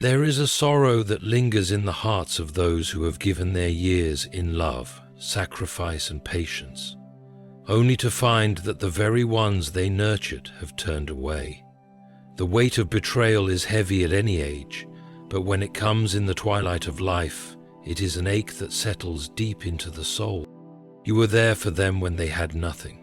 There is a sorrow that lingers in the hearts of those who have given their years in love, sacrifice, and patience, only to find that the very ones they nurtured have turned away. The weight of betrayal is heavy at any age, but when it comes in the twilight of life, it is an ache that settles deep into the soul. You were there for them when they had nothing.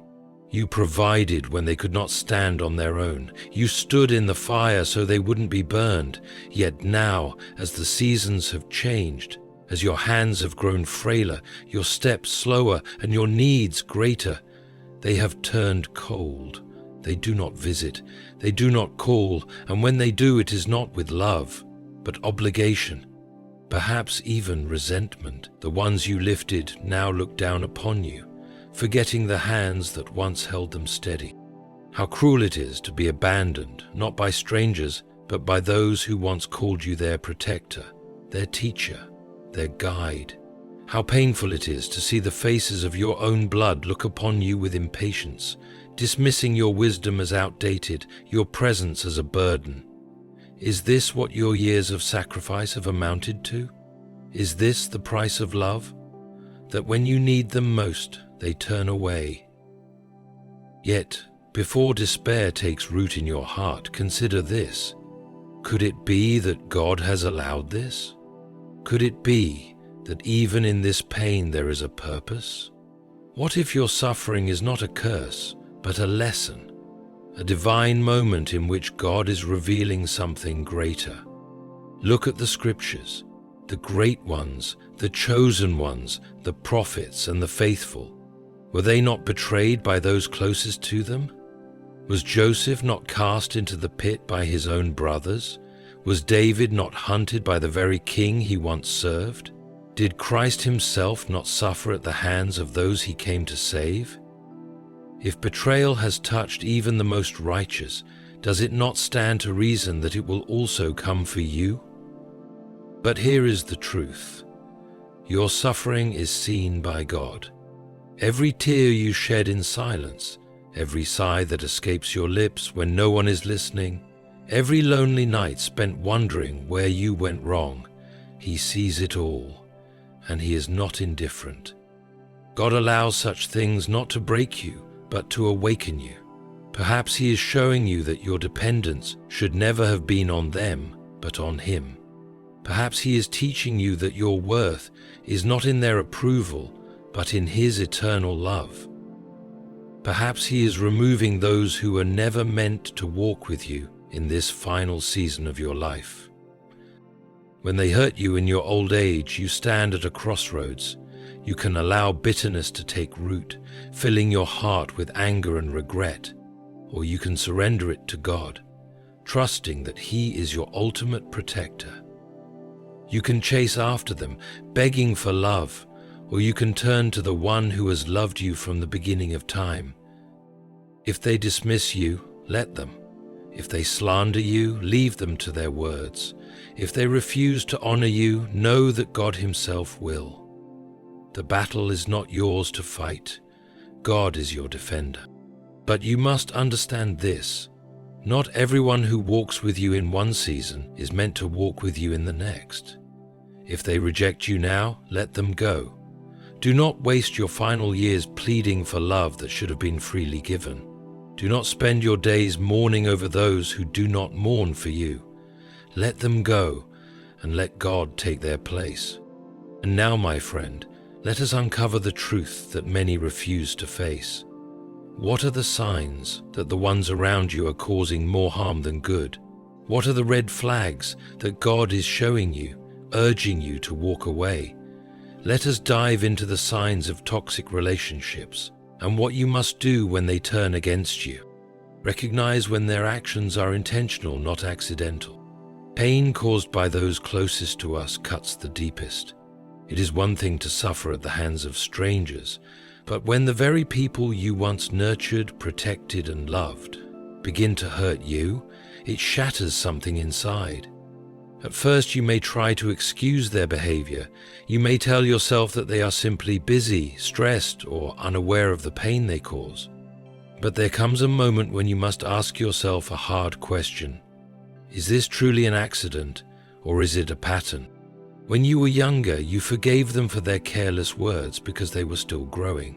You provided when they could not stand on their own. You stood in the fire so they wouldn't be burned. Yet now, as the seasons have changed, as your hands have grown frailer, your steps slower, and your needs greater, they have turned cold. They do not visit, they do not call, and when they do, it is not with love, but obligation. Perhaps even resentment. The ones you lifted now look down upon you, forgetting the hands that once held them steady. How cruel it is to be abandoned, not by strangers, but by those who once called you their protector, their teacher, their guide. How painful it is to see the faces of your own blood look upon you with impatience, dismissing your wisdom as outdated, your presence as a burden. Is this what your years of sacrifice have amounted to? Is this the price of love? That when you need them most, they turn away. Yet, before despair takes root in your heart, consider this. Could it be that God has allowed this? Could it be that even in this pain there is a purpose? What if your suffering is not a curse, but a lesson, a divine moment in which God is revealing something greater? Look at the scriptures, the great ones, the chosen ones, the prophets and the faithful. Were they not betrayed by those closest to them? Was Joseph not cast into the pit by his own brothers? Was David not hunted by the very king he once served? Did Christ himself not suffer at the hands of those he came to save? If betrayal has touched even the most righteous, does it not stand to reason that it will also come for you? But here is the truth. Your suffering is seen by God. Every tear you shed in silence, every sigh that escapes your lips when no one is listening, every lonely night spent wondering where you went wrong, He sees it all, and He is not indifferent. God allows such things not to break you, but to awaken you. Perhaps He is showing you that your dependence should never have been on them, but on Him. Perhaps He is teaching you that your worth is not in their approval, but in His eternal love. Perhaps He is removing those who were never meant to walk with you in this final season of your life. When they hurt you in your old age, you stand at a crossroads. You can allow bitterness to take root, filling your heart with anger and regret, or you can surrender it to God, trusting that He is your ultimate protector. You can chase after them, begging for love, or you can turn to the one who has loved you from the beginning of time. If they dismiss you, let them. If they slander you, leave them to their words. If they refuse to honor you, know that God Himself will. The battle is not yours to fight. God is your defender. But you must understand this. Not everyone who walks with you in one season is meant to walk with you in the next. If they reject you now, let them go. Do not waste your final years pleading for love that should have been freely given. Do not spend your days mourning over those who do not mourn for you. Let them go, and let God take their place. And now, my friend, let us uncover the truth that many refuse to face. What are the signs that the ones around you are causing more harm than good? What are the red flags that God is showing you, urging you to walk away? Let us dive into the signs of toxic relationships and what you must do when they turn against you. Recognize when their actions are intentional, not accidental. Pain caused by those closest to us cuts the deepest. It is one thing to suffer at the hands of strangers, but when the very people you once nurtured, protected, and loved begin to hurt you, it shatters something inside. At first you may try to excuse their behavior. You may tell yourself that they are simply busy, stressed, or unaware of the pain they cause. But there comes a moment when you must ask yourself a hard question. Is this truly an accident, or is it a pattern? When you were younger, you forgave them for their careless words because they were still growing.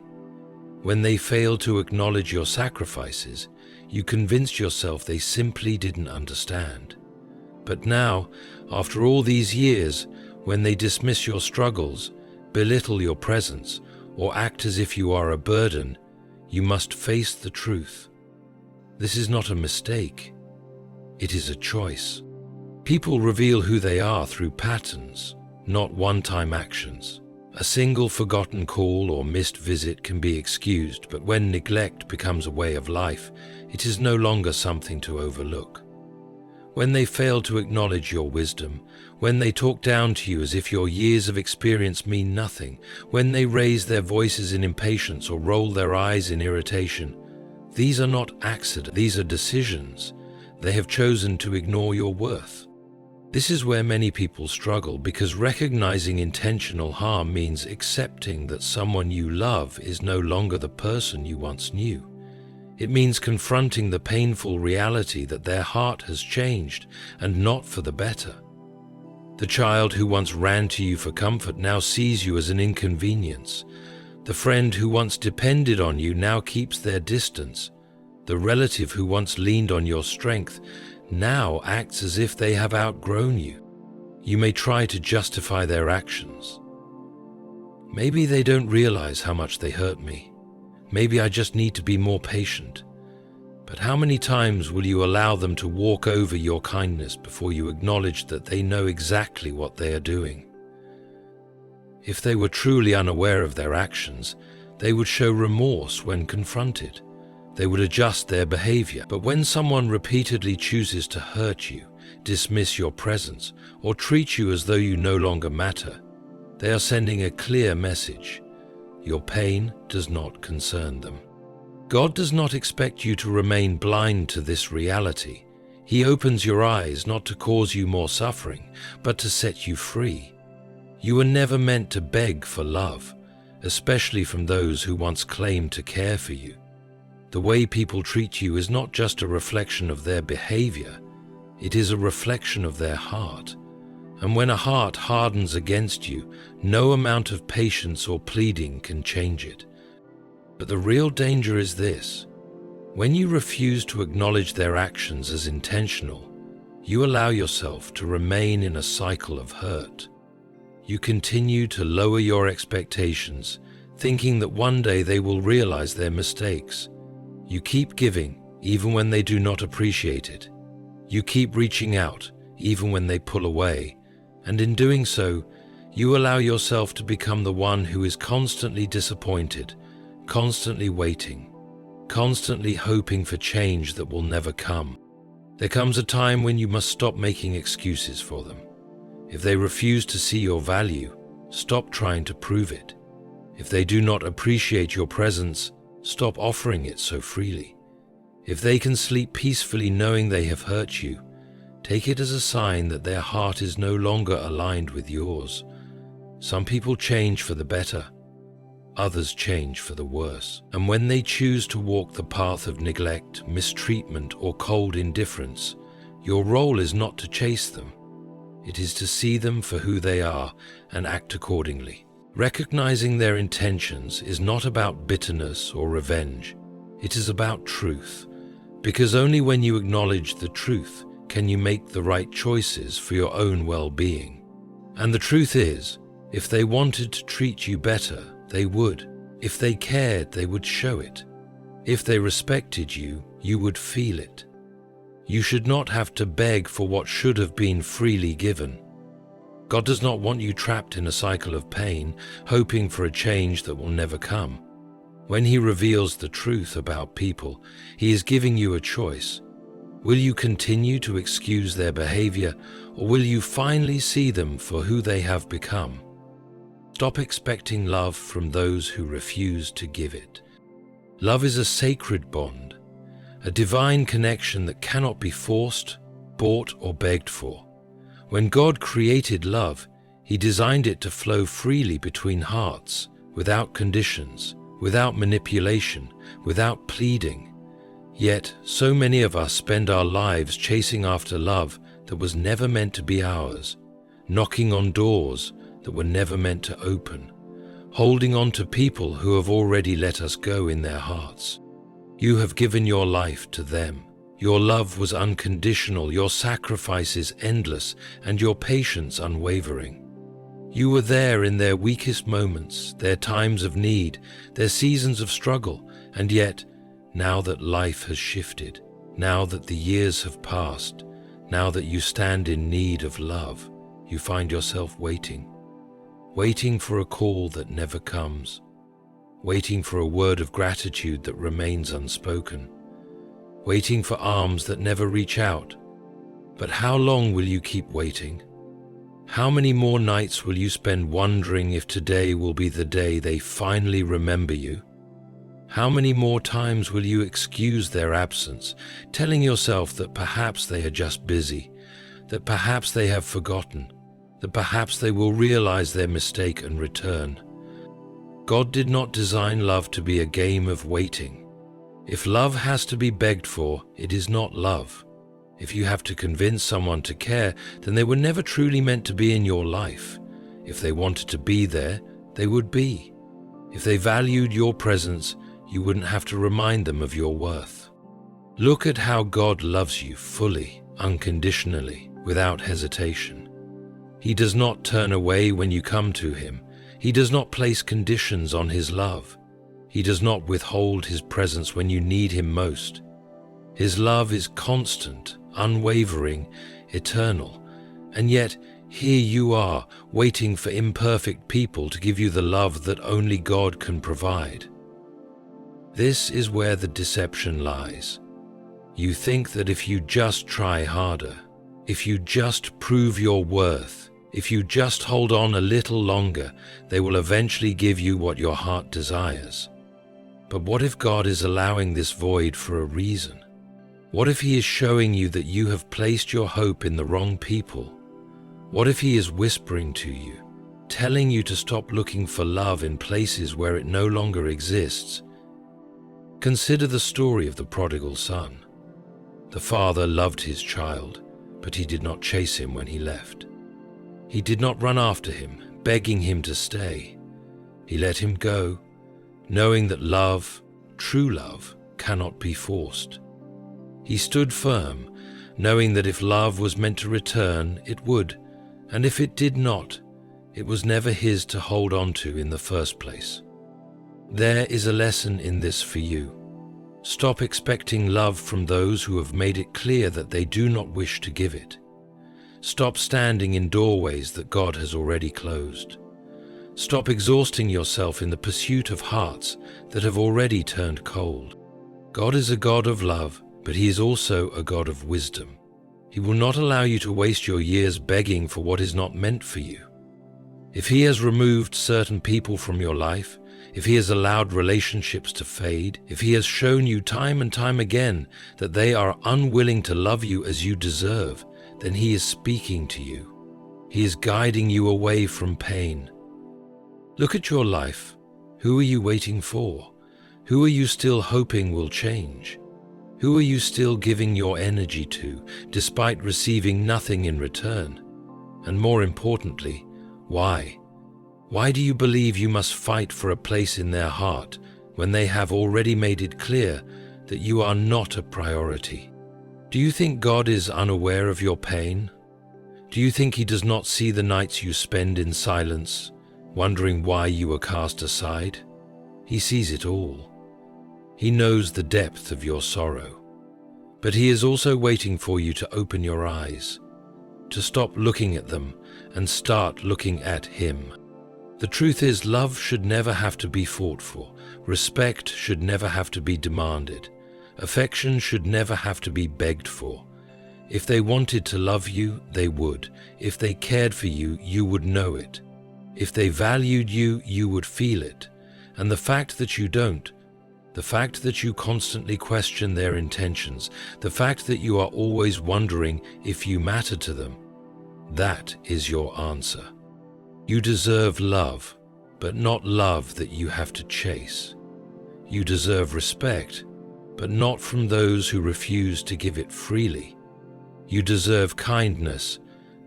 When they failed to acknowledge your sacrifices, you convinced yourself they simply didn't understand. But now, after all these years, when they dismiss your struggles, belittle your presence, or act as if you are a burden, you must face the truth. This is not a mistake. It is a choice. People reveal who they are through patterns, not one-time actions. A single forgotten call or missed visit can be excused, but when neglect becomes a way of life, it is no longer something to overlook. When they fail to acknowledge your wisdom, when they talk down to you as if your years of experience mean nothing, when they raise their voices in impatience or roll their eyes in irritation, these are not accidents, these are decisions. They have chosen to ignore your worth. This is where many people struggle, because recognizing intentional harm means accepting that someone you love is no longer the person you once knew. It means confronting the painful reality that their heart has changed, and not for the better. The child who once ran to you for comfort now sees you as an inconvenience. The friend who once depended on you now keeps their distance. The relative who once leaned on your strength now acts as if they have outgrown you. You may try to justify their actions. Maybe they don't realize how much they hurt me. Maybe I just need to be more patient. But how many times will you allow them to walk over your kindness before you acknowledge that they know exactly what they are doing? If they were truly unaware of their actions, they would show remorse when confronted. They would adjust their behavior. But when someone repeatedly chooses to hurt you, dismiss your presence, or treat you as though you no longer matter, they are sending a clear message. Your pain does not concern them. God does not expect you to remain blind to this reality. He opens your eyes not to cause you more suffering, but to set you free. You were never meant to beg for love, especially from those who once claimed to care for you. The way people treat you is not just a reflection of their behavior, it is a reflection of their heart. And when a heart hardens against you, no amount of patience or pleading can change it. But the real danger is this: when you refuse to acknowledge their actions as intentional, you allow yourself to remain in a cycle of hurt. You continue to lower your expectations, thinking that one day they will realize their mistakes. You keep giving, even when they do not appreciate it. You keep reaching out, even when they pull away. And in doing so, you allow yourself to become the one who is constantly disappointed, constantly waiting, constantly hoping for change that will never come. There comes a time when you must stop making excuses for them. If they refuse to see your value, stop trying to prove it. If they do not appreciate your presence, stop offering it so freely. If they can sleep peacefully knowing they have hurt you, take it as a sign that their heart is no longer aligned with yours. Some people change for the better, others change for the worse. And when they choose to walk the path of neglect, mistreatment, or cold indifference, your role is not to chase them. It is to see them for who they are and act accordingly. Recognizing their intentions is not about bitterness or revenge. It is about truth, because only when you acknowledge the truth can you make the right choices for your own well-being. And the truth is, if they wanted to treat you better, they would. If they cared, they would show it. If they respected you, you would feel it. You should not have to beg for what should have been freely given. God does not want you trapped in a cycle of pain, hoping for a change that will never come. When He reveals the truth about people, He is giving you a choice. Will you continue to excuse their behavior, or will you finally see them for who they have become? Stop expecting love from those who refuse to give it. Love is a sacred bond, a divine connection that cannot be forced, bought, or begged for. When God created love, He designed it to flow freely between hearts, without conditions, without manipulation, without pleading. Yet, so many of us spend our lives chasing after love that was never meant to be ours. knocking on doors that were never meant to open, holding on to people who have already let us go in their hearts. You have given your life to them. Your love was unconditional, your sacrifices endless, and your patience unwavering. You were there in their weakest moments, their times of need, their seasons of struggle, and yet, now that life has shifted, now that the years have passed, now that you stand in need of love, you find yourself waiting for a call that never comes, waiting for a word of gratitude that remains unspoken, waiting for arms that never reach out. But how long will you keep waiting? How many more nights will you spend wondering if today will be the day they finally remember you? How many more times will you excuse their absence, telling yourself that perhaps they are just busy, that perhaps they have forgotten, that perhaps they will realize their mistake and return? God did not design love to be a game of waiting. If love has to be begged for, it is not love. If you have to convince someone to care, then they were never truly meant to be in your life. If they wanted to be there, they would be. If they valued your presence, you wouldn't have to remind them of your worth. Look at how God loves you fully, unconditionally, without hesitation. He does not turn away when you come to him. He does not place conditions on his love. He does not withhold his presence when you need him most. His love is constant, unwavering, eternal, and yet here you are, waiting for imperfect people to give you the love that only God can provide. This is where the deception lies. You think that if you just try harder, if you just prove your worth, if you just hold on a little longer, they will eventually give you what your heart desires. But what if God is allowing this void for a reason? What if he is showing you that you have placed your hope in the wrong people? What if he is whispering to you, telling you to stop looking for love in places where it no longer exists? Consider the story of the prodigal son. The father loved his child, but he did not chase him when he left. He did not run after him, begging him to stay. He let him go, knowing that love, true love, cannot be forced. He stood firm, knowing that if love was meant to return, it would, and if it did not, it was never his to hold on to in the first place. There is a lesson in this for you. Stop expecting love from those who have made it clear that they do not wish to give it. Stop standing in doorways that God has already closed. Stop exhausting yourself in the pursuit of hearts that have already turned cold. God is a God of love, but he is also a God of wisdom. He will not allow you to waste your years begging for what is not meant for you. If he has removed certain people from your life, if he has allowed relationships to fade, if he has shown you time and time again that they are unwilling to love you as you deserve, then he is speaking to you. He is guiding you away from pain. Look at your life. Who are you waiting for? Who are you still hoping will change? Who are you still giving your energy to, despite receiving nothing in return? And more importantly, why? Why do you believe you must fight for a place in their heart when they have already made it clear that you are not a priority? Do you think God is unaware of your pain? Do you think he does not see the nights you spend in silence, wondering why you were cast aside? He sees it all. He knows the depth of your sorrow. But he is also waiting for you to open your eyes, to stop looking at them and start looking at him. The truth is, love should never have to be fought for. Respect should never have to be demanded. Affection should never have to be begged for. If they wanted to love you, they would. If they cared for you, you would know it. If they valued you, you would feel it. And the fact that you don't, the fact that you constantly question their intentions, the fact that you are always wondering if you matter to them, that is your answer. You deserve love, but not love that you have to chase. You deserve respect, but not from those who refuse to give it freely. You deserve kindness,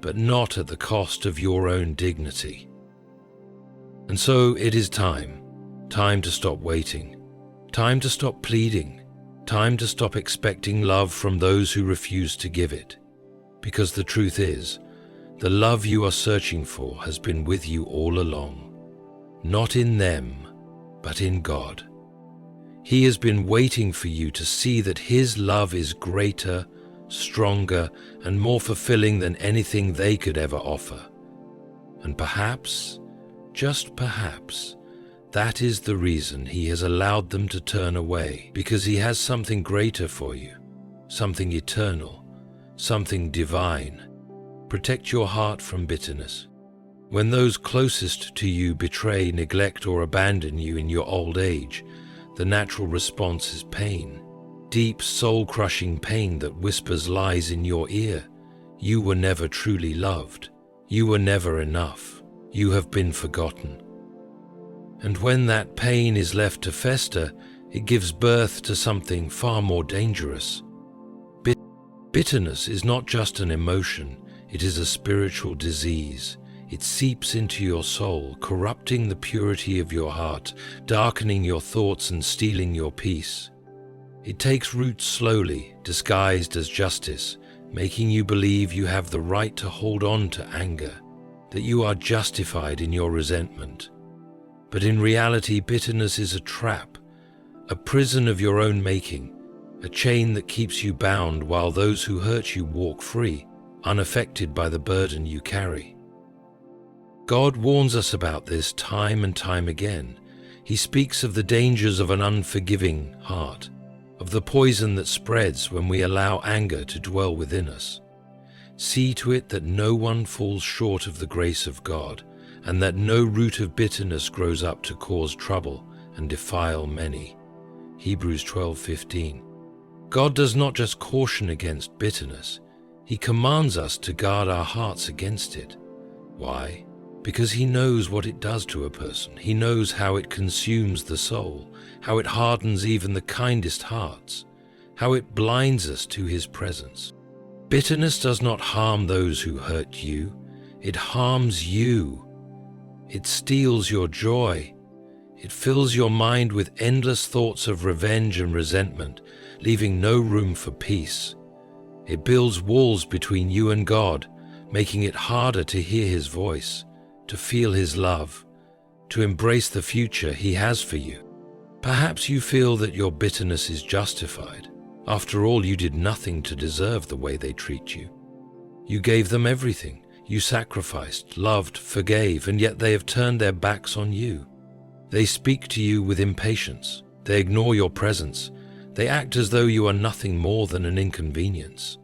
but not at the cost of your own dignity. And so it is time to stop waiting, time to stop pleading, time to stop expecting love from those who refuse to give it. Because the truth is, the love you are searching for has been with you all along, not in them, but in God. He has been waiting for you to see that His love is greater, stronger, and more fulfilling than anything they could ever offer. And perhaps, just perhaps, that is the reason He has allowed them to turn away, because He has something greater for you, something eternal, something divine. Protect your heart from bitterness. When those closest to you betray, neglect, or abandon you in your old age, the natural response is pain, deep, soul-crushing pain that whispers lies in your ear. You were never truly loved. You were never enough. You have been forgotten. And when that pain is left to fester, it gives birth to something far more dangerous. Bitterness is not just an emotion, it is a spiritual disease. It seeps into your soul, corrupting the purity of your heart, darkening your thoughts and stealing your peace. It takes root slowly, disguised as justice, making you believe you have the right to hold on to anger, that you are justified in your resentment. But in reality, bitterness is a trap, a prison of your own making, a chain that keeps you bound while those who hurt you walk free, unaffected by the burden you carry. God warns us about this time and time again. He speaks of the dangers of an unforgiving heart, of the poison that spreads when we allow anger to dwell within us. See to it that no one falls short of the grace of God, and that no root of bitterness grows up to cause trouble and defile many. Hebrews 12:15. God does not just caution against bitterness, He commands us to guard our hearts against it. Why? Because He knows what it does to a person. He knows how it consumes the soul, how it hardens even the kindest hearts, how it blinds us to His presence. Bitterness does not harm those who hurt you. It harms you. It steals your joy. It fills your mind with endless thoughts of revenge and resentment, leaving no room for peace. It builds walls between you and God, making it harder to hear His voice, to feel His love, to embrace the future He has for you. Perhaps you feel that your bitterness is justified. After all, you did nothing to deserve the way they treat you. You gave them everything. You sacrificed, loved, forgave, and yet they have turned their backs on you. They speak to you with impatience. They ignore your presence. They act as though you are nothing more than an inconvenience.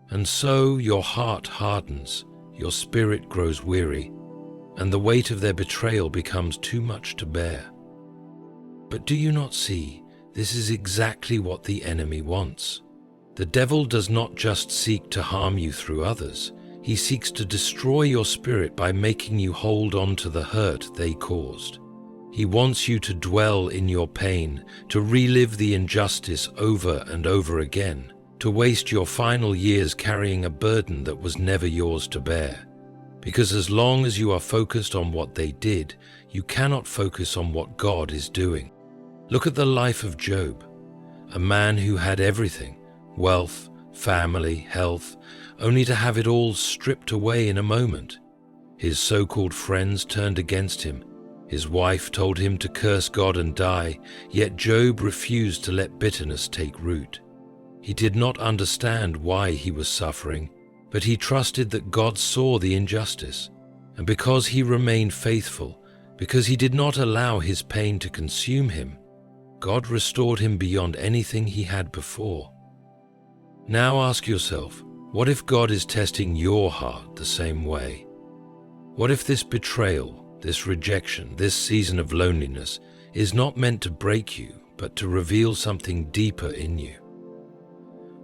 And so your heart hardens, your spirit grows weary, and the weight of their betrayal becomes too much to bear. But do you not see, this is exactly what the enemy wants. The devil does not just seek to harm you through others. He seeks to destroy your spirit by making you hold on to the hurt they caused. He wants you to dwell in your pain, to relive the injustice over and over again, to waste your final years carrying a burden that was never yours to bear. Because as long as you are focused on what they did, you cannot focus on what God is doing. Look at the life of Job, a man who had everything, wealth, family, health, only to have it all stripped away in a moment. His so-called friends turned against him. His wife told him to curse God and die, yet Job refused to let bitterness take root. He did not understand why he was suffering, but he trusted that God saw the injustice. And because he remained faithful, because he did not allow his pain to consume him, God restored him beyond anything he had before. Now ask yourself, what if God is testing your heart the same way? What if this betrayal, this rejection, this season of loneliness is not meant to break you, but to reveal something deeper in you?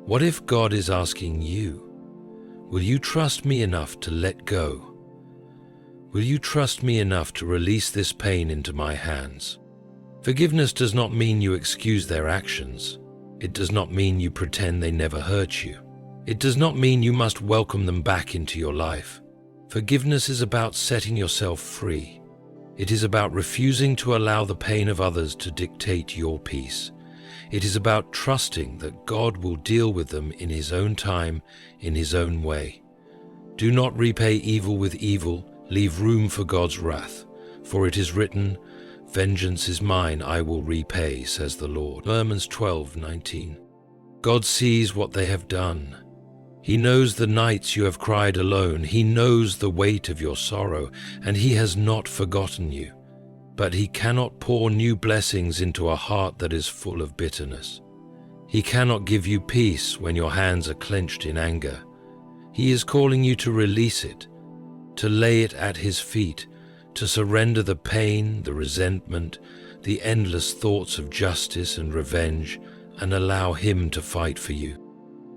What if God is asking you, will you trust me enough to let go? Will you trust me enough to release this pain into my hands? Forgiveness does not mean you excuse their actions. It does not mean you pretend they never hurt you. It does not mean you must welcome them back into your life. Forgiveness is about setting yourself free. It is about refusing to allow the pain of others to dictate your peace. It is about trusting that God will deal with them in His own time, in His own way. Do not repay evil with evil, leave room for God's wrath. For it is written, "Vengeance is mine, I will repay, says the Lord." Romans 12:19. God sees what they have done. He knows the nights you have cried alone. He knows the weight of your sorrow, and He has not forgotten you. But He cannot pour new blessings into a heart that is full of bitterness. He cannot give you peace when your hands are clenched in anger. He is calling you to release it, to lay it at His feet, to surrender the pain, the resentment, the endless thoughts of justice and revenge, and allow Him to fight for you.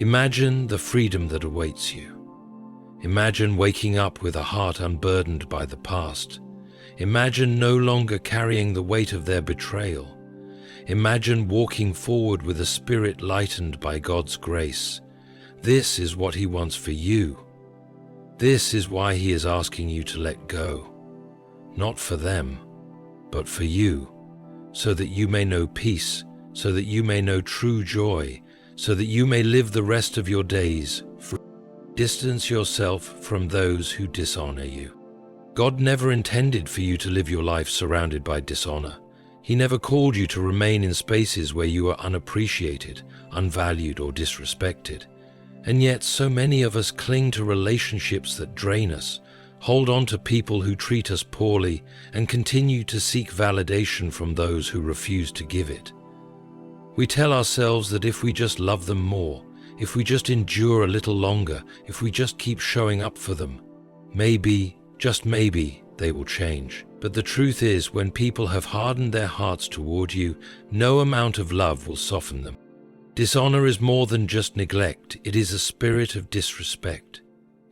Imagine the freedom that awaits you. Imagine waking up with a heart unburdened by the past. Imagine no longer carrying the weight of their betrayal. Imagine walking forward with a spirit lightened by God's grace. This is what He wants for you. This is why He is asking you to let go. Not for them, but for you, so that you may know peace, so that you may know true joy, so that you may live the rest of your days free. Distance yourself from those who dishonor you. God never intended for you to live your life surrounded by dishonor. He never called you to remain in spaces where you are unappreciated, unvalued, or disrespected. And yet so many of us cling to relationships that drain us, hold on to people who treat us poorly, and continue to seek validation from those who refuse to give it. We tell ourselves that if we just love them more, if we just endure a little longer, if we just keep showing up for them, maybe, just maybe, they will change. But the truth is, when people have hardened their hearts toward you, no amount of love will soften them. Dishonor is more than just neglect. It is a spirit of disrespect.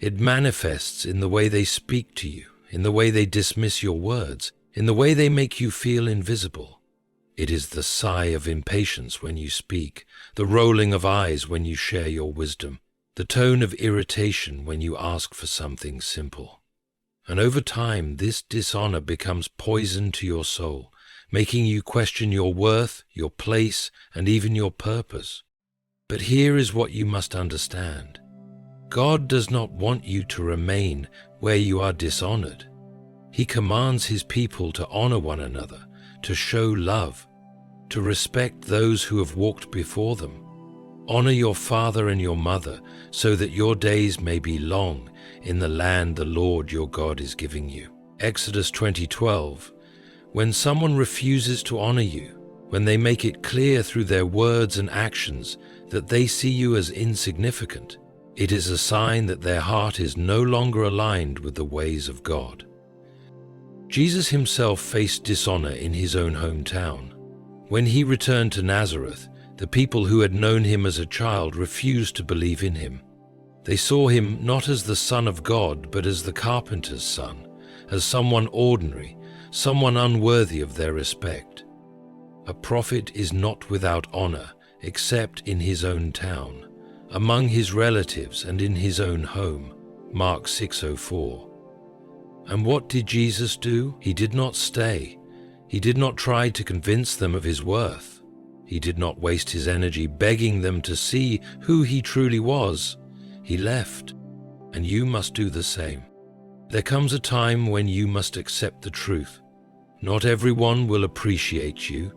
It manifests in the way they speak to you, in the way they dismiss your words, in the way they make you feel invisible. It is the sigh of impatience when you speak, the rolling of eyes when you share your wisdom, the tone of irritation when you ask for something simple. And over time, this dishonor becomes poison to your soul, making you question your worth, your place, and even your purpose. But here is what you must understand. God does not want you to remain where you are dishonored. He commands His people to honor one another, to show love, to respect those who have walked before them. Honor your father and your mother, so that your days may be long in the land the Lord your God is giving you. Exodus 20:12. When someone refuses to honor you, when they make it clear through their words and actions that they see you as insignificant, it is a sign that their heart is no longer aligned with the ways of God. Jesus Himself faced dishonor in His own hometown. When He returned to Nazareth, the people who had known Him as a child refused to believe in Him. They saw Him not as the Son of God, but as the carpenter's son, as someone ordinary, someone unworthy of their respect. A prophet is not without honor, except in his own town, among his relatives and in his own home. Mark 6:04. And what did Jesus do? He did not stay. He did not try to convince them of His worth. He did not waste His energy begging them to see who He truly was. He left, and you must do the same. There comes a time when you must accept the truth. Not everyone will appreciate you.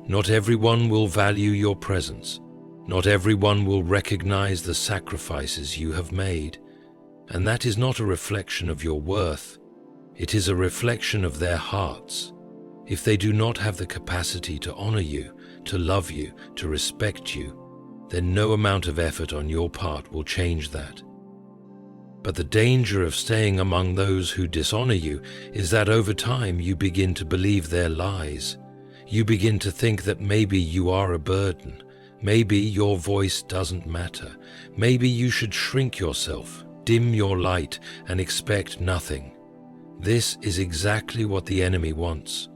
Not everyone will value your presence. Not everyone will recognize the sacrifices you have made. And that is not a reflection of your worth. It is a reflection of their hearts. If they do not have the capacity to honor you, to love you, to respect you, then no amount of effort on your part will change that. But the danger of staying among those who dishonor you is that over time you begin to believe their lies. You begin to think that maybe you are a burden. Maybe your voice doesn't matter. Maybe you should shrink yourself, dim your light, and expect nothing. This is exactly what the enemy wants.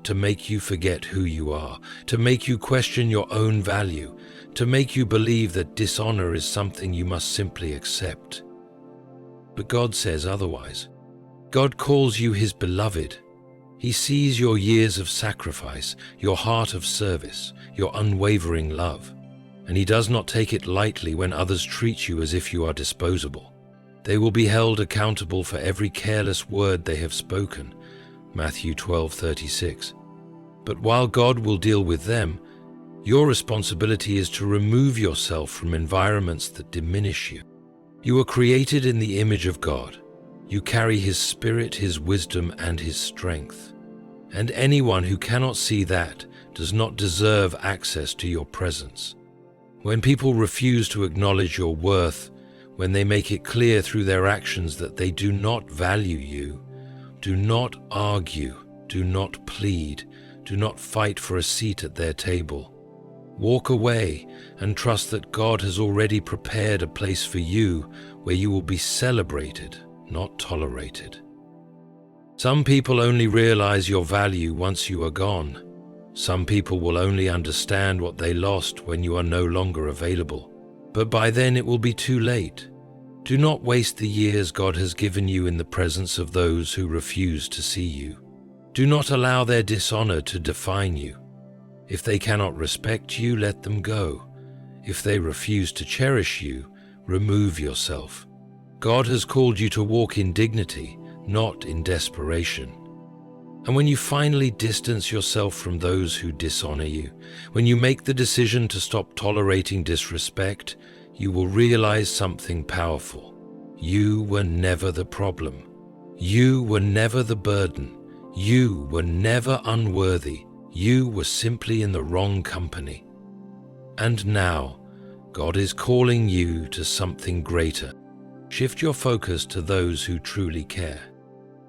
to make you forget who you are, to make you question your own value, to make you believe that dishonor is something you must simply accept. But God says otherwise. God calls you His beloved. He sees your years of sacrifice, your heart of service, your unwavering love, and He does not take it lightly when others treat you as if you are disposable. They will be held accountable for every careless word they have spoken, Matthew 12:36. But while God will deal with them, your responsibility is to remove yourself from environments that diminish you. You were created in the image of God. You carry His Spirit, His wisdom, and His strength. And anyone who cannot see that does not deserve access to your presence. When people refuse to acknowledge your worth, when they make it clear through their actions that they do not value you, do not argue, do not plead, do not fight for a seat at their table. Walk away and trust that God has already prepared a place for you where you will be celebrated, not tolerated. Some people only realize your value once you are gone. Some people will only understand what they lost when you are no longer available. But by then it will be too late. Do not waste the years God has given you in the presence of those who refuse to see you. Do not allow their dishonor to define you. If they cannot respect you, let them go. If they refuse to cherish you, remove yourself. God has called you to walk in dignity, not in desperation. And when you finally distance yourself from those who dishonor you, when you make the decision to stop tolerating disrespect, you will realize something powerful. You were never the problem. You were never the burden. You were never unworthy. You were simply in the wrong company. And now, God is calling you to something greater. Shift your focus to those who truly care.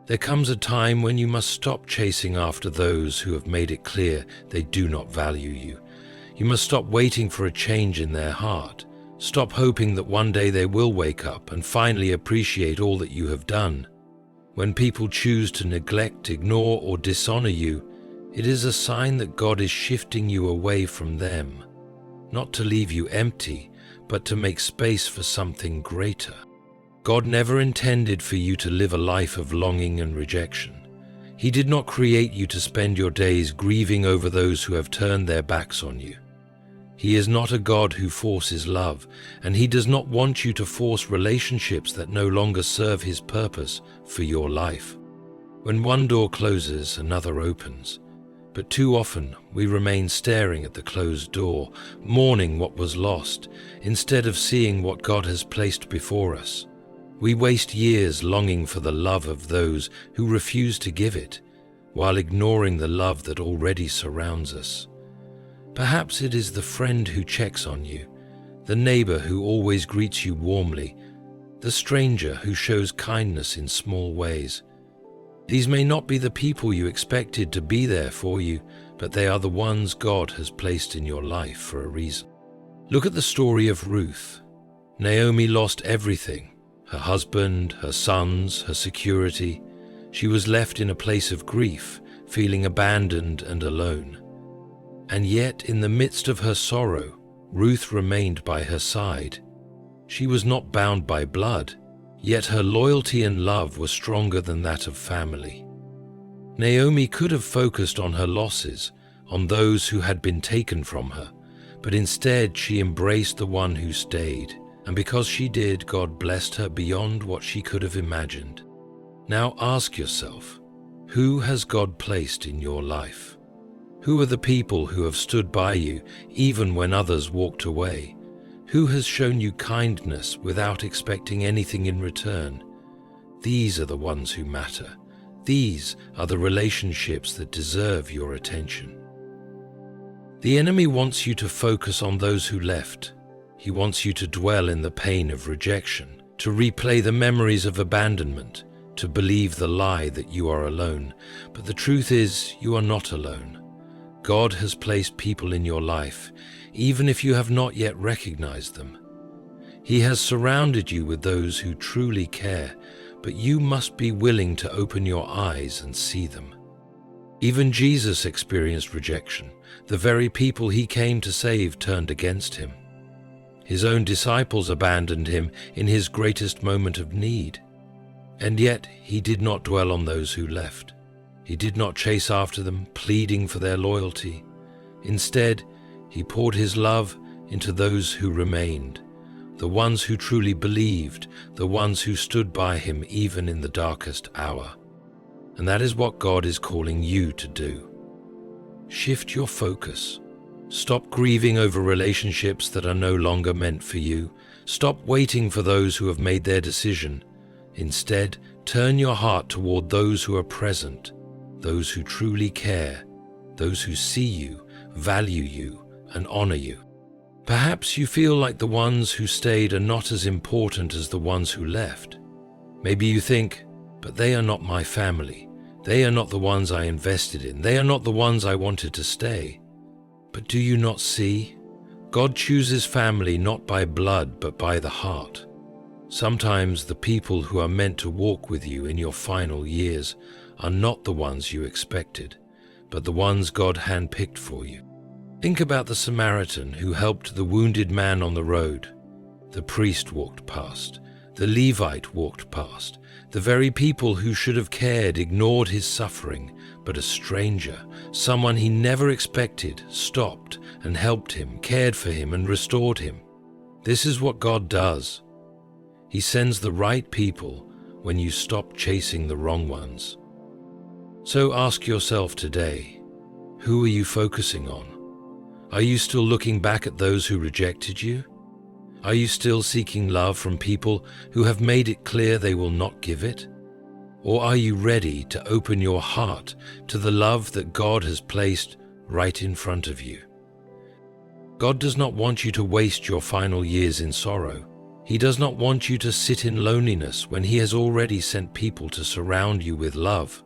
There comes a time when you must stop chasing after those who have made it clear they do not value you. You must stop waiting for a change in their heart. Stop hoping that one day they will wake up and finally appreciate all that you have done. When people choose to neglect, ignore, or dishonor you, it is a sign that God is shifting you away from them, not to leave you empty, but to make space for something greater. God never intended for you to live a life of longing and rejection. He did not create you to spend your days grieving over those who have turned their backs on you. He is not a God who forces love, and He does not want you to force relationships that no longer serve His purpose for your life. When one door closes, another opens. But too often we remain staring at the closed door, mourning what was lost, instead of seeing what God has placed before us. We waste years longing for the love of those who refuse to give it, while ignoring the love that already surrounds us. Perhaps it is the friend who checks on you, the neighbor who always greets you warmly, the stranger who shows kindness in small ways. These may not be the people you expected to be there for you, but they are the ones God has placed in your life for a reason. Look at the story of Ruth. Naomi lost everything: her husband, her sons, her security. She was left in a place of grief, feeling abandoned and alone. And yet, in the midst of her sorrow, Ruth remained by her side. She was not bound by blood, yet her loyalty and love were stronger than that of family. Naomi could have focused on her losses, on those who had been taken from her, but instead she embraced the one who stayed, and because she did, God blessed her beyond what she could have imagined. Now ask yourself, who has God placed in your life? Who are the people who have stood by you even when others walked away? Who has shown you kindness without expecting anything in return? These are the ones who matter. These are the relationships that deserve your attention. The enemy wants you to focus on those who left. He wants you to dwell in the pain of rejection, to replay the memories of abandonment, to believe the lie that you are alone. But the truth is, you are not alone. God has placed people in your life, even if you have not yet recognized them. He has surrounded you with those who truly care, but you must be willing to open your eyes and see them. Even Jesus experienced rejection. The very people he came to save turned against him. His own disciples abandoned him in his greatest moment of need. And yet he did not dwell on those who left. He did not chase after them, pleading for their loyalty. Instead, he poured his love into those who remained, the ones who truly believed, the ones who stood by him even in the darkest hour. And that is what God is calling you to do. Shift your focus. Stop grieving over relationships that are no longer meant for you. Stop waiting for those who have made their decision. Instead, turn your heart toward those who are present, those who truly care, those who see you, value you, and honor you. Perhaps you feel like the ones who stayed are not as important as the ones who left. Maybe you think, but they are not my family. They are not the ones I invested in. They are not the ones I wanted to stay. But do you not see? God chooses family not by blood, but by the heart. Sometimes the people who are meant to walk with you in your final years are not the ones you expected, but the ones God handpicked for you. Think about the Samaritan who helped the wounded man on the road. The priest walked past. The Levite walked past. The very people who should have cared ignored his suffering, but a stranger, someone he never expected, stopped and helped him, cared for him, and restored him. This is what God does. He sends the right people when you stop chasing the wrong ones. So ask yourself today, who are you focusing on? Are you still looking back at those who rejected you? Are you still seeking love from people who have made it clear they will not give it? Or are you ready to open your heart to the love that God has placed right in front of you? God does not want you to waste your final years in sorrow. He does not want you to sit in loneliness when He has already sent people to surround you with love.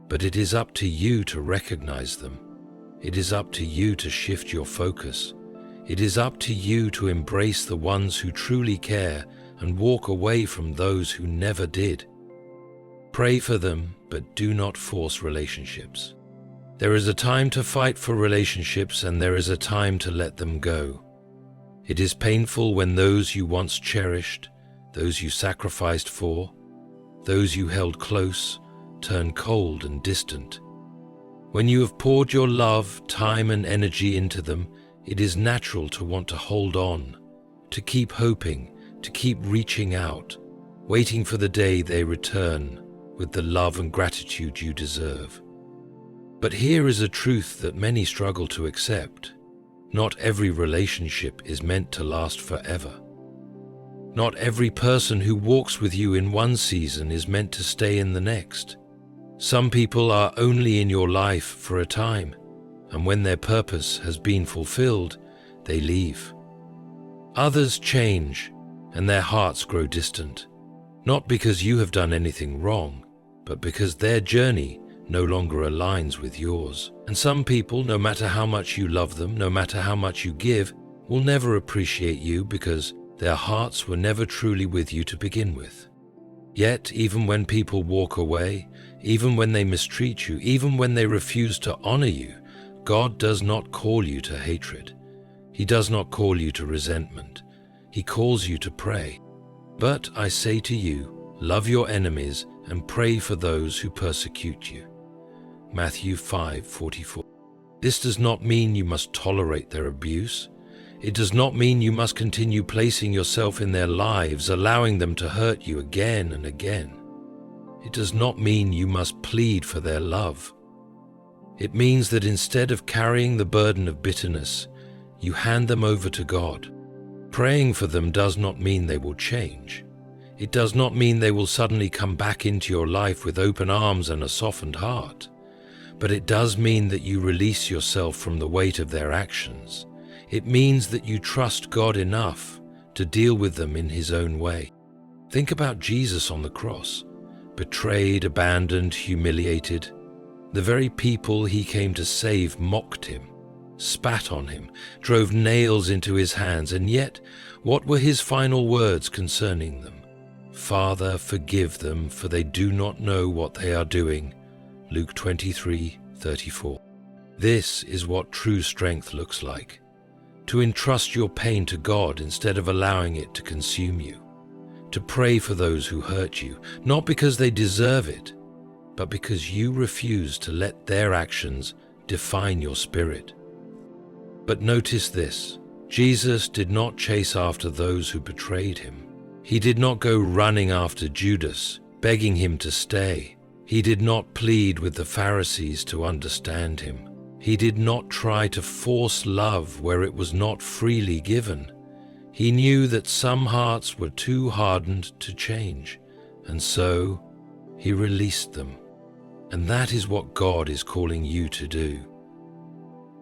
But it is up to you to recognize them. It is up to you to shift your focus. It is up to you to embrace the ones who truly care and walk away from those who never did. Pray for them, but do not force relationships. There is a time to fight for relationships, and there is a time to let them go. It is painful when those you once cherished, those you sacrificed for, those you held close, turn cold and distant. When you have poured your love, time, and energy into them, it is natural to want to hold on, to keep hoping, to keep reaching out, waiting for the day they return with the love and gratitude you deserve. But here is a truth that many struggle to accept. Not every relationship is meant to last forever. Not every person who walks with you in one season is meant to stay in the next. Some people are only in your life for a time, and when their purpose has been fulfilled, they leave. Others change, and their hearts grow distant, not because you have done anything wrong, but because their journey no longer aligns with yours. And some people, no matter how much you love them, no matter how much you give, will never appreciate you because their hearts were never truly with you to begin with. Yet, even when people walk away, even when they mistreat you, even when they refuse to honor you, God does not call you to hatred. He does not call you to resentment. He calls you to pray. But I say to you, love your enemies and pray for those who persecute you. Matthew 5:44. This does not mean you must tolerate their abuse. It does not mean you must continue placing yourself in their lives, allowing them to hurt you again and again. It does not mean you must plead for their love. It means that instead of carrying the burden of bitterness, you hand them over to God. Praying for them does not mean they will change. It does not mean they will suddenly come back into your life with open arms and a softened heart. But it does mean that you release yourself from the weight of their actions. It means that you trust God enough to deal with them in His own way. Think about Jesus on the cross. Betrayed, abandoned, humiliated. The very people He came to save mocked Him, spat on Him, drove nails into His hands, and yet, what were His final words concerning them? Father, forgive them, for they do not know what they are doing. Luke 23, 34. This is what true strength looks like. To entrust your pain to God instead of allowing it to consume you. To pray for those who hurt you, not because they deserve it, but because you refuse to let their actions define your spirit. But notice this, Jesus did not chase after those who betrayed him. He did not go running after Judas, begging him to stay. He did not plead with the Pharisees to understand him. He did not try to force love where it was not freely given. He knew that some hearts were too hardened to change, and so he released them. And that is what God is calling you to do.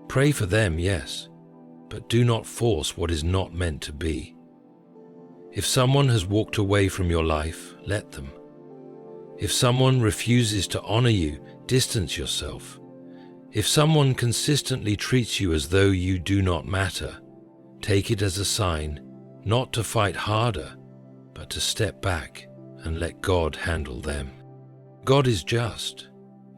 Pray for them, yes, but do not force what is not meant to be. If someone has walked away from your life, let them. If someone refuses to honor you, distance yourself. If someone consistently treats you as though you do not matter, take it as a sign not to fight harder, but to step back and let God handle them. God is just.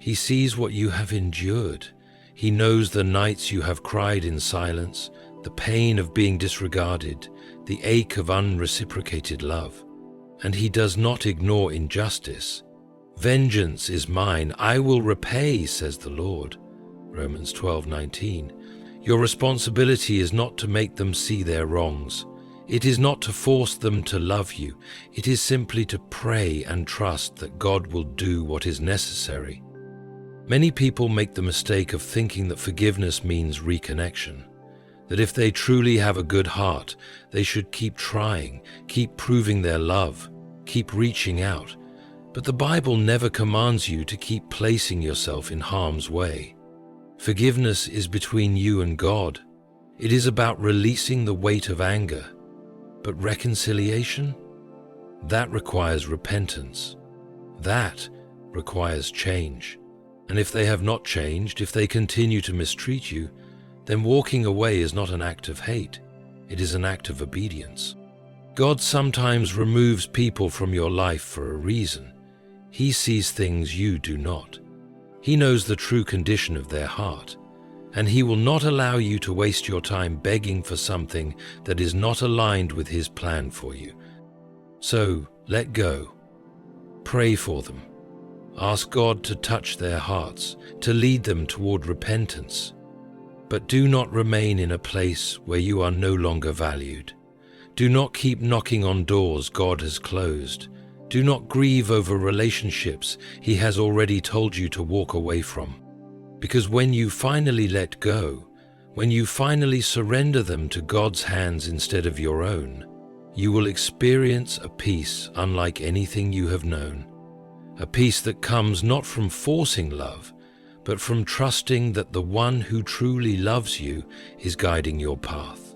He sees what you have endured. He knows the nights you have cried in silence, the pain of being disregarded, the ache of unreciprocated love. And he does not ignore injustice. Vengeance is mine, I will repay, says the Lord. Romans 12:19. Your responsibility is not to make them see their wrongs. It is not to force them to love you. It is simply to pray and trust that God will do what is necessary. Many people make the mistake of thinking that forgiveness means reconnection, that if they truly have a good heart, they should keep trying, keep proving their love, keep reaching out. But the Bible never commands you to keep placing yourself in harm's way. Forgiveness is between you and God. It is about releasing the weight of anger. But reconciliation? That requires repentance. That requires change. And if they have not changed, if they continue to mistreat you, then walking away is not an act of hate. It is an act of obedience. God sometimes removes people from your life for a reason. He sees things you do not. He knows the true condition of their heart, and he will not allow you to waste your time begging for something that is not aligned with his plan for you. So, let go. Pray for them. Ask God to touch their hearts, to lead them toward repentance. But do not remain in a place where you are no longer valued. Do not keep knocking on doors God has closed. Do not grieve over relationships he has already told you to walk away from. Because when you finally let go, when you finally surrender them to God's hands instead of your own, you will experience a peace unlike anything you have known. A peace that comes not from forcing love, but from trusting that the one who truly loves you is guiding your path.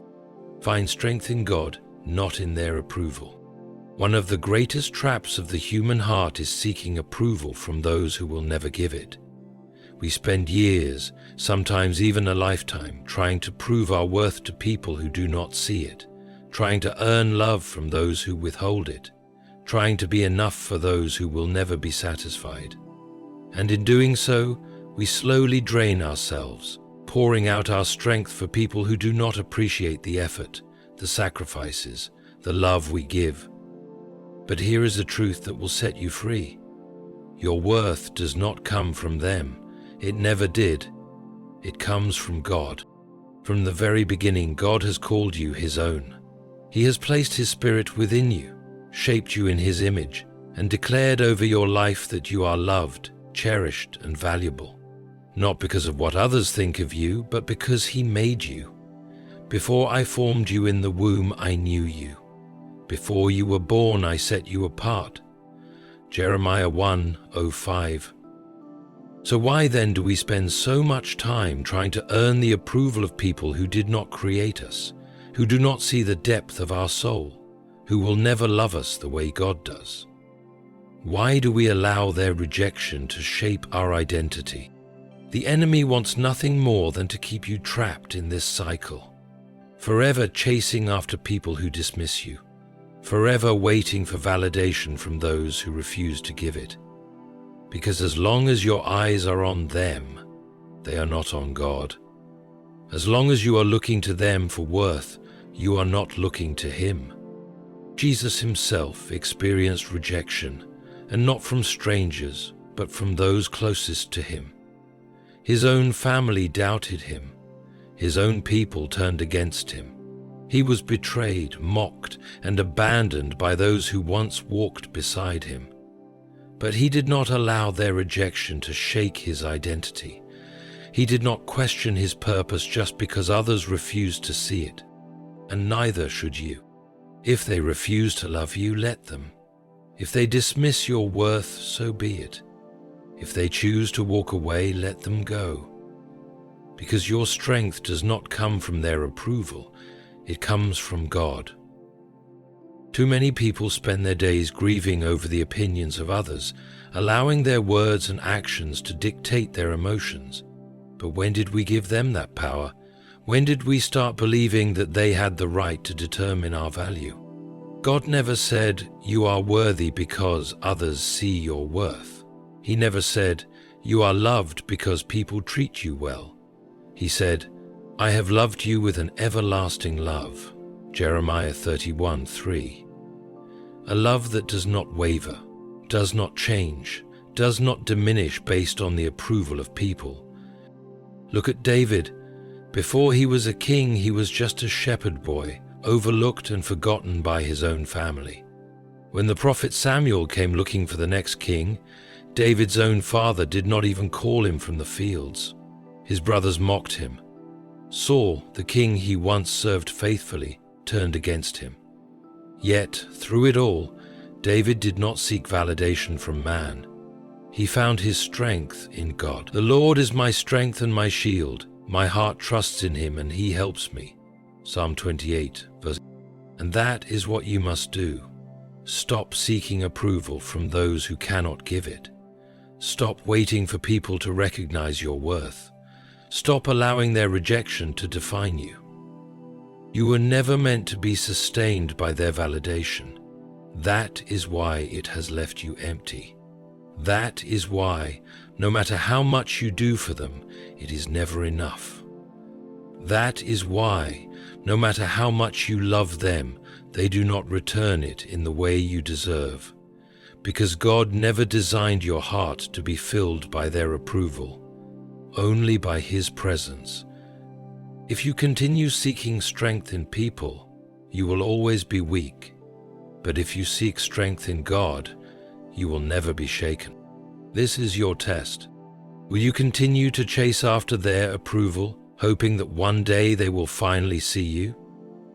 Find strength in God, not in their approval. One of the greatest traps of the human heart is seeking approval from those who will never give it. We spend years, sometimes even a lifetime, trying to prove our worth to people who do not see it, trying to earn love from those who withhold it, trying to be enough for those who will never be satisfied. And in doing so, we slowly drain ourselves, pouring out our strength for people who do not appreciate the effort, the sacrifices, the love we give. But here is a truth that will set you free. Your worth does not come from them. It never did. It comes from God. From the very beginning, God has called you his own. He has placed his Spirit within you, shaped you in his image, and declared over your life that you are loved, cherished, and valuable. Not because of what others think of you, but because he made you. Before I formed you in the womb, I knew you. Before you were born, I set you apart. Jeremiah 1:5. So why then do we spend so much time trying to earn the approval of people who did not create us, who do not see the depth of our soul, who will never love us the way God does? Why do we allow their rejection to shape our identity? The enemy wants nothing more than to keep you trapped in this cycle, forever chasing after people who dismiss you, forever waiting for validation from those who refuse to give it. Because as long as your eyes are on them, they are not on God. As long as you are looking to them for worth, you are not looking to Him. Jesus Himself experienced rejection, and not from strangers, but from those closest to Him. His own family doubted Him. His own people turned against Him. He was betrayed, mocked, and abandoned by those who once walked beside Him. But He did not allow their rejection to shake His identity. He did not question His purpose just because others refused to see it. And neither should you. If they refuse to love you, let them. If they dismiss your worth, so be it. If they choose to walk away, let them go. Because your strength does not come from their approval, it comes from God. Too many people spend their days grieving over the opinions of others, allowing their words and actions to dictate their emotions. But when did we give them that power? When did we start believing that they had the right to determine our value? God never said, "You are worthy because others see your worth." He never said, "You are loved because people treat you well." He said, "I have loved you with an everlasting love." Jeremiah 31:3. A love that does not waver, does not change, does not diminish based on the approval of people. Look at David. Before he was a king, he was just a shepherd boy, overlooked and forgotten by his own family. When the prophet Samuel came looking for the next king, David's own father did not even call him from the fields. His brothers mocked him. Saul, the king he once served faithfully, turned against him. Yet, through it all, David did not seek validation from man. He found his strength in God. "The Lord is my strength and my shield. My heart trusts in Him and He helps me." Psalm 28, verse. And that is what you must do. Stop seeking approval from those who cannot give it. Stop waiting for people to recognize your worth. Stop allowing their rejection to define you. You were never meant to be sustained by their validation. That is why it has left you empty. That is why, no matter how much you do for them, it is never enough. That is why, no matter how much you love them, they do not return it in the way you deserve. Because God never designed your heart to be filled by their approval, only by His presence. If you continue seeking strength in people, you will always be weak. But if you seek strength in God, you will never be shaken. This is your test. Will you continue to chase after their approval, hoping that one day they will finally see you?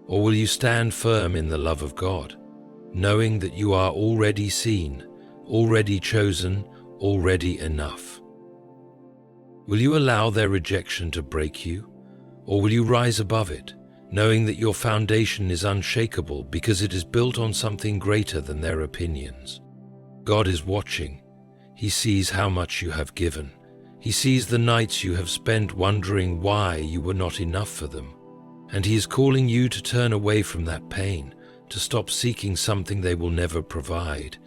Or will you stand firm in the love of God, knowing that you are already seen, already chosen, already enough? Will you allow their rejection to break you, or will you rise above it, knowing that your foundation is unshakable because it is built on something greater than their opinions? God is watching. He sees how much you have given. He sees the nights you have spent wondering why you were not enough for them. And He is calling you to turn away from that pain, to stop seeking something they will never provide,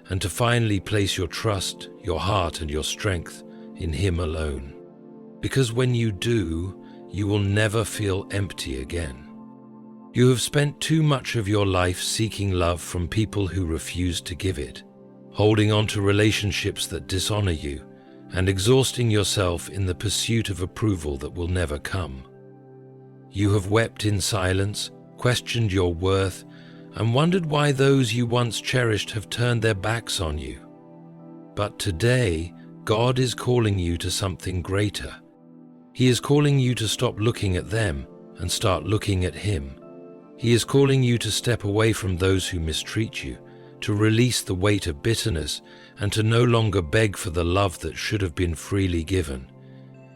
and to finally place your trust, your heart, and your strength in Him alone. Because when you do, you will never feel empty again. You have spent too much of your life seeking love from people who refuse to give it, holding on to relationships that dishonor you, and exhausting yourself in the pursuit of approval that will never come. You have wept in silence, questioned your worth, and wondered why those you once cherished have turned their backs on you. But today, God is calling you to something greater. He is calling you to stop looking at them and start looking at Him. He is calling you to step away from those who mistreat you, to release the weight of bitterness, and to no longer beg for the love that should have been freely given.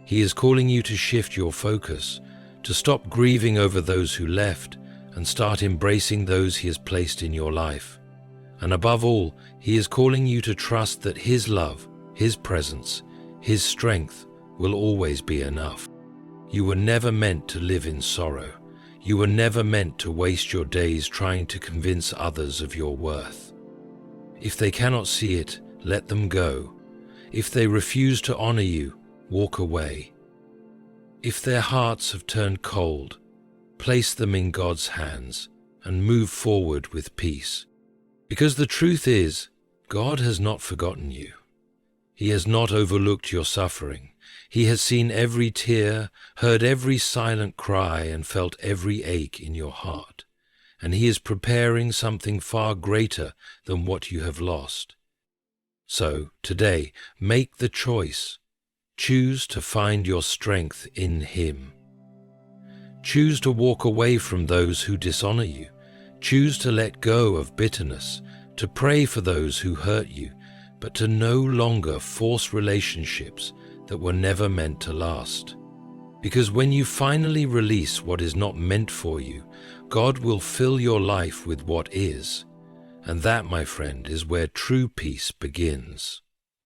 He is calling you to shift your focus, to stop grieving over those who left, and start embracing those He has placed in your life. And above all, He is calling you to trust that His love, His presence, His strength will always be enough. You were never meant to live in sorrow. You were never meant to waste your days trying to convince others of your worth. If they cannot see it, let them go. If they refuse to honor you, walk away. If their hearts have turned cold, place them in God's hands and move forward with peace. Because the truth is, God has not forgotten you. He has not overlooked your suffering. He has seen every tear, heard every silent cry, and felt every ache in your heart. And He is preparing something far greater than what you have lost. So, today, make the choice. Choose to find your strength in Him. Choose to walk away from those who dishonor you. Choose to let go of bitterness, to pray for those who hurt you, but to no longer force relationships that were never meant to last. Because when you finally release what is not meant for you, God will fill your life with what is. And that, my friend, is where true peace begins.